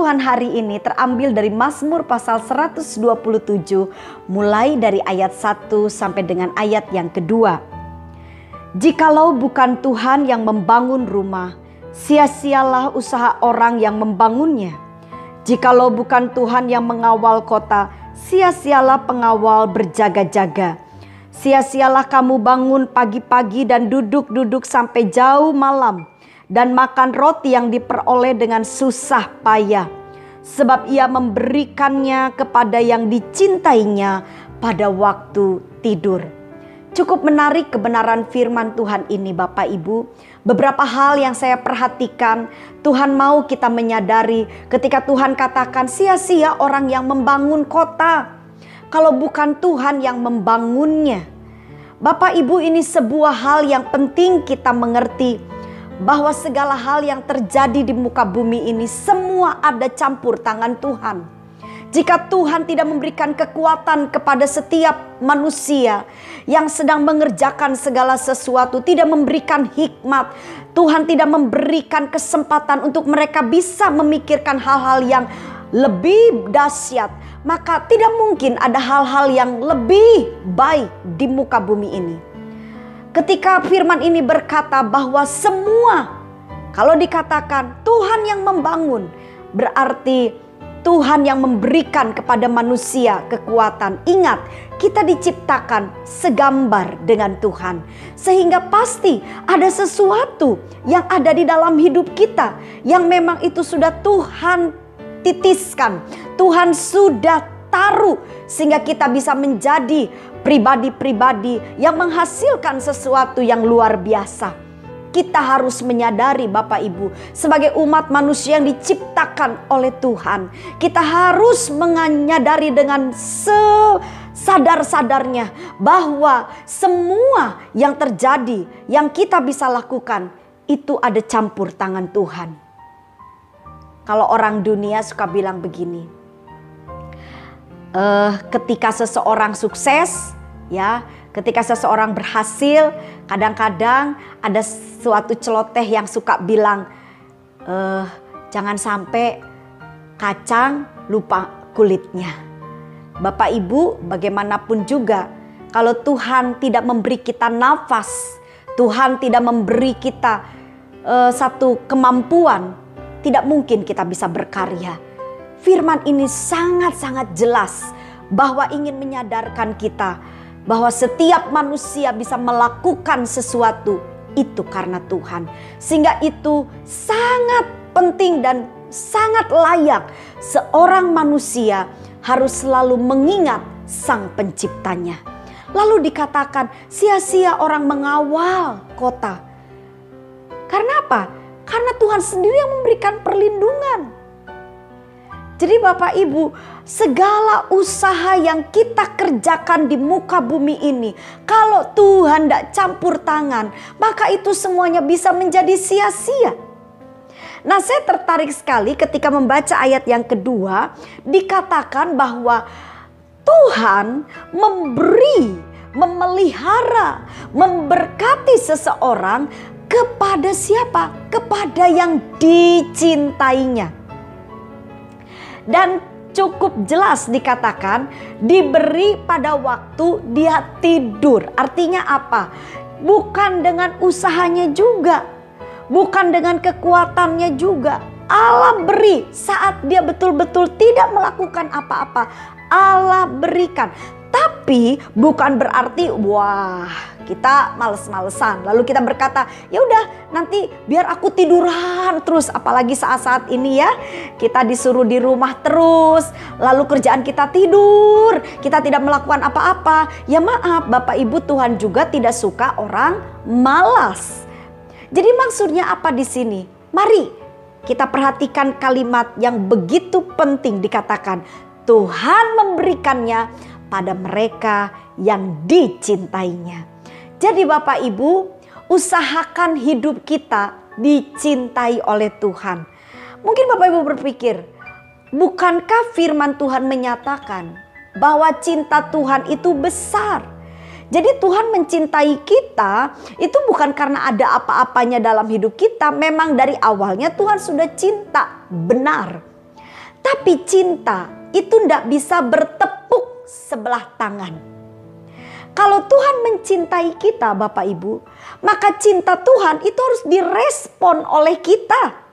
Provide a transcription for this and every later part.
Tuhan hari ini terambil dari Mazmur pasal 127 mulai dari ayat 1 sampai dengan ayat yang kedua. Jikalau bukan Tuhan yang membangun rumah, sia-sialah usaha orang yang membangunnya. Jikalau bukan Tuhan yang mengawal kota, sia-sialah pengawal berjaga-jaga. Sia-sialah kamu bangun pagi-pagi dan duduk-duduk sampai jauh malam, dan makan roti yang diperoleh dengan susah payah. Sebab ia memberikannya kepada yang dicintainya pada waktu tidur. Cukup menarik kebenaran firman Tuhan ini Bapak Ibu. Beberapa hal yang saya perhatikan, Tuhan mau kita menyadari ketika Tuhan katakan sia-sia orang yang membangun kota, kalau bukan Tuhan yang membangunnya. Bapak Ibu, ini sebuah hal yang penting kita mengerti, bahwa segala hal yang terjadi di muka bumi ini semua ada campur tangan Tuhan. Jika Tuhan tidak memberikan kekuatan kepada setiap manusia yang sedang mengerjakan segala sesuatu, tidak memberikan hikmat, Tuhan tidak memberikan kesempatan untuk mereka bisa memikirkan hal-hal yang lebih dahsyat, maka tidak mungkin ada hal-hal yang lebih baik di muka bumi ini. Ketika firman ini berkata bahwa semua, kalau dikatakan Tuhan yang membangun, berarti Tuhan yang memberikan kepada manusia kekuatan. Ingat, kita diciptakan segambar dengan Tuhan. Sehingga pasti ada sesuatu yang ada di dalam hidup kita yang memang itu sudah Tuhan titiskan. Tuhan sudah taruh sehingga kita bisa menjadi pribadi-pribadi yang menghasilkan sesuatu yang luar biasa. Kita harus menyadari Bapak Ibu, sebagai umat manusia yang diciptakan oleh Tuhan, kita harus menyadari dengan sadar-sadarnya bahwa semua yang terjadi, yang kita bisa lakukan, itu ada campur tangan Tuhan. Kalau orang dunia suka bilang begini, ketika seseorang sukses, ya, ketika seseorang berhasil, kadang-kadang ada suatu celoteh yang suka bilang, jangan sampai kacang lupa kulitnya. Bapak Ibu, bagaimanapun juga, kalau Tuhan tidak memberi kita nafas, Tuhan tidak memberi kita satu kemampuan, tidak mungkin kita bisa berkarya. Firman ini sangat-sangat jelas bahwa ingin menyadarkan kita bahwa setiap manusia bisa melakukan sesuatu itu karena Tuhan. Sehingga itu sangat penting dan sangat layak seorang manusia harus selalu mengingat Sang Penciptanya. Lalu dikatakan sia-sia orang mengawal kota. Karena apa? Karena Tuhan sendiri yang memberikan perlindungan. Jadi Bapak Ibu, segala usaha yang kita kerjakan di muka bumi ini, kalau Tuhan tidak campur tangan, maka itu semuanya bisa menjadi sia-sia. Nah, saya tertarik sekali ketika membaca ayat yang kedua, dikatakan bahwa Tuhan memberi, memelihara, memberkati seseorang kepada siapa? Kepada yang dicintainya. Dan cukup jelas dikatakan diberi pada waktu dia tidur. Artinya apa? Bukan dengan usahanya juga, bukan dengan kekuatannya juga. Allah beri saat dia betul-betul tidak melakukan apa-apa. Allah berikan. Tapi bukan berarti wah kita males-malesan. Lalu kita berkata ya udah nanti biar aku tiduran terus. Apalagi saat-saat ini ya kita disuruh di rumah terus. Lalu kerjaan kita tidur. Kita tidak melakukan apa-apa. Ya maaf Bapak Ibu, Tuhan juga tidak suka orang malas. Jadi maksudnya apa di sini? Mari kita perhatikan kalimat yang begitu penting dikatakan. Tuhan memberikannya pada mereka yang dicintainya. Jadi Bapak Ibu, usahakan hidup kita dicintai oleh Tuhan. Mungkin Bapak Ibu berpikir, bukankah firman Tuhan menyatakan bahwa cinta Tuhan itu besar? Jadi Tuhan mencintai kita itu bukan karena ada apa-apanya dalam hidup kita. Memang dari awalnya Tuhan sudah cinta, benar. Tapi cinta itu tidak bisa bertepuk sebelah tangan. Kalau Tuhan mencintai kita Bapak Ibu, maka cinta Tuhan itu harus direspon oleh kita.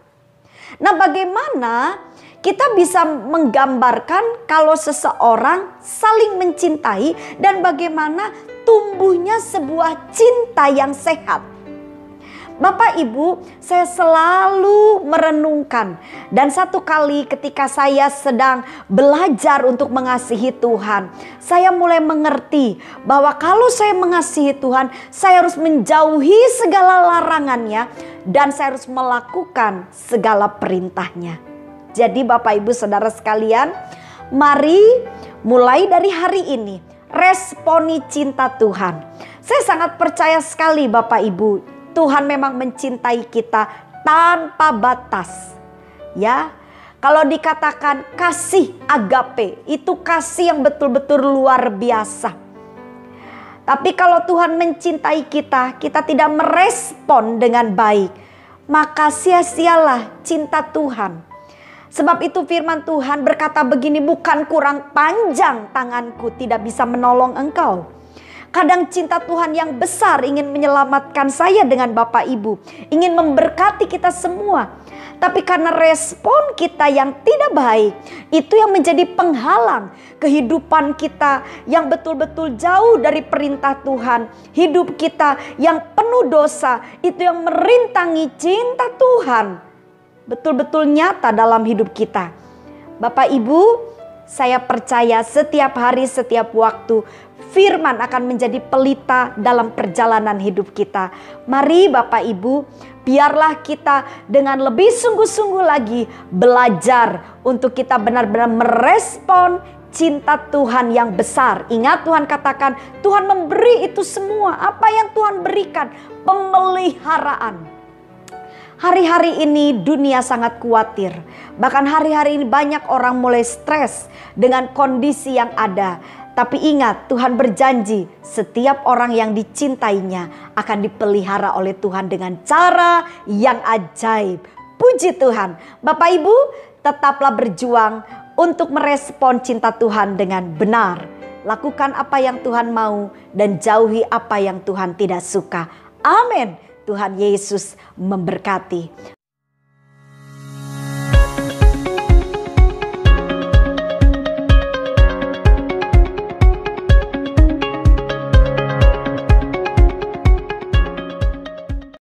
Nah, bagaimana kita bisa menggambarkan kalau seseorang saling mencintai dan bagaimana tumbuhnya sebuah cinta yang sehat? Bapak Ibu, saya selalu merenungkan, dan satu kali ketika saya sedang belajar untuk mengasihi Tuhan, saya mulai mengerti bahwa kalau saya mengasihi Tuhan, saya harus menjauhi segala larangannya dan saya harus melakukan segala perintahnya. Jadi Bapak Ibu Saudara sekalian, mari mulai dari hari ini responi cinta Tuhan. Saya sangat percaya sekali Bapak Ibu, Tuhan memang mencintai kita tanpa batas. Ya, kalau dikatakan kasih agape, itu kasih yang betul-betul luar biasa. Tapi kalau Tuhan mencintai kita, kita tidak merespon dengan baik, maka sia-sialah cinta Tuhan. Sebab itu firman Tuhan berkata begini, bukan kurang panjang tanganku tidak bisa menolong engkau. Kadang cinta Tuhan yang besar ingin menyelamatkan saya dengan Bapak Ibu, ingin memberkati kita semua. Tapi karena respon kita yang tidak baik, itu yang menjadi penghalang kehidupan kita yang betul-betul jauh dari perintah Tuhan. Hidup kita yang penuh dosa, itu yang merintangi cinta Tuhan. Betul-betul nyata dalam hidup kita. Bapak Ibu, saya percaya setiap hari, setiap waktu, firman akan menjadi pelita dalam perjalanan hidup kita. Mari Bapak Ibu, biarlah kita dengan lebih sungguh-sungguh lagi belajar untuk kita benar-benar merespon cinta Tuhan yang besar. Ingat Tuhan katakan, Tuhan memberi itu semua. Apa yang Tuhan berikan? Pemeliharaan. Hari-hari ini dunia sangat khawatir. Bahkan hari-hari ini banyak orang mulai stres dengan kondisi yang ada. Tapi ingat, Tuhan berjanji setiap orang yang dicintainya akan dipelihara oleh Tuhan dengan cara yang ajaib. Puji Tuhan. Bapak Ibu, tetaplah berjuang untuk merespon cinta Tuhan dengan benar. Lakukan apa yang Tuhan mau dan jauhi apa yang Tuhan tidak suka. Amin. Tuhan Yesus memberkati.